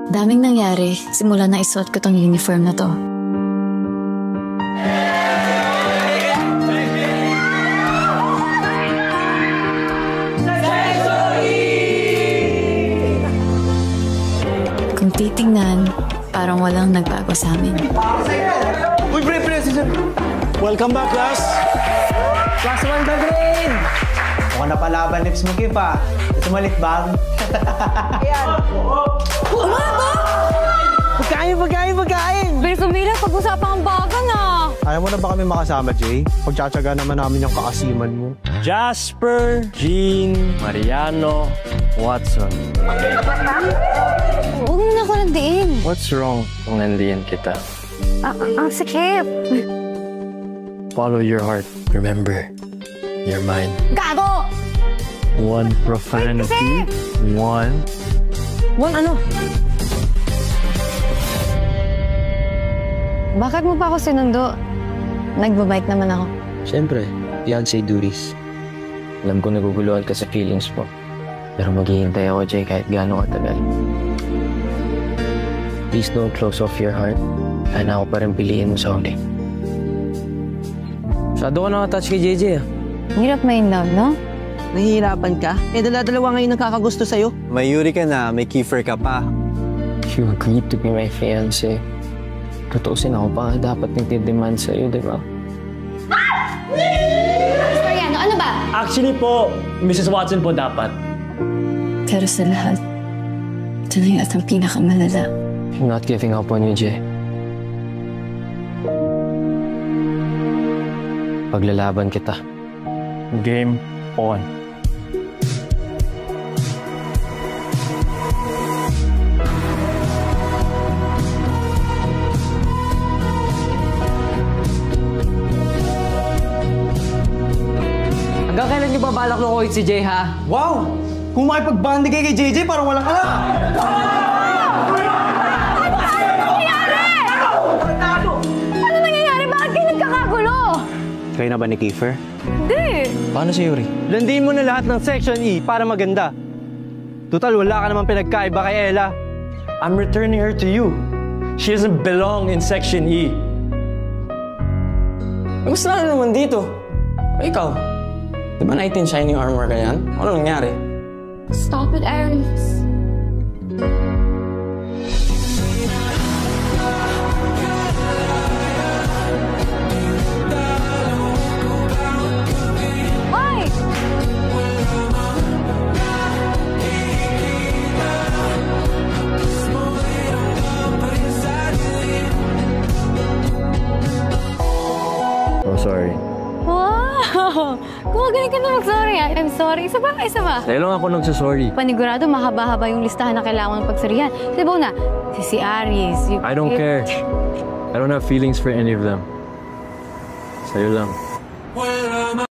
Daming nangyari simula na isuot ko tong uniform na to. Kung titingnan, parang walang nagbago sa amin. Uy, pre! Welcome back, class! Class 1 ka, grade! Mukhang napalaban lips mo, Kip, ha? Ito malikbang. Ayan! Pagkain! Bilis umila, pag-usapan ang baga na. Ayaw mo na ba kami makasama, Jay? Pagtsatsaga naman namin yung kaasiman mo. Jasper, Jean, Mariano, Watson. Huwag mo na ako nandiin. What's wrong kung nandiyan kita? Ang sikip. Follow your heart. Remember, you're mine. Gago! One profanity. One ano? Bakit mo pa ako sinundo? Nagbabike naman ako. Siyempre, fiancé duties. Alam ko naguguluhan ka sa feelings mo. Pero maghihintay ako, Jay, kahit gaano katagal. Please don't close off your heart. Sana ako pa rin piliin mo sa huli. Masyado ka nakatouch kay JJ, ah. Hirap may in love, no? Nahihirapan ka? Eh, dala-dalawa ngayon nagkakagusto sa'yo. May Yuri ka na, may Kiefer ka pa. You agreed to be my fiancé. Tutuusin ako pa dapat nagtidemand sa'yo, di ba? Mariano, ano ba? Actually po, Mrs. Watson po dapat. Pero sa lahat, ito na yung at ang pinakamalala. I'm not giving up on you, Jay. Paglalaban kita. Game on. Hanggang kailan niyo ba balak lukuhin si Jay, ha? Wow! Kung makipag-bandi kayo kay JJ, parang walang alam. Ano nangyayari? Bakit kayo nagkakagulo? Kayo na ba ni Kiefer? Hindi. Paano si Yuri? Landiin mo na lahat ng Section E para maganda. Total, wala ka naman pinagkaiba kay Ella. I'm returning her to you. She doesn't belong in Section E. Gusto na naman dito. Ikaw, di ba 19 shining armor ka yan? Ano nangyari? Stop it, Aries. Hoy! I'm sorry. Wow! Gumagaling ka na mag-sorry, ah. I'm sorry. Isa ba? Dahil lang ako nagsasorry. Panigurado, mahaba-haba yung listahan na kailangan ng pagsorihan. Sabaw na, si Aries. I don't care. I don't have feelings for any of them. Sa'yo lang.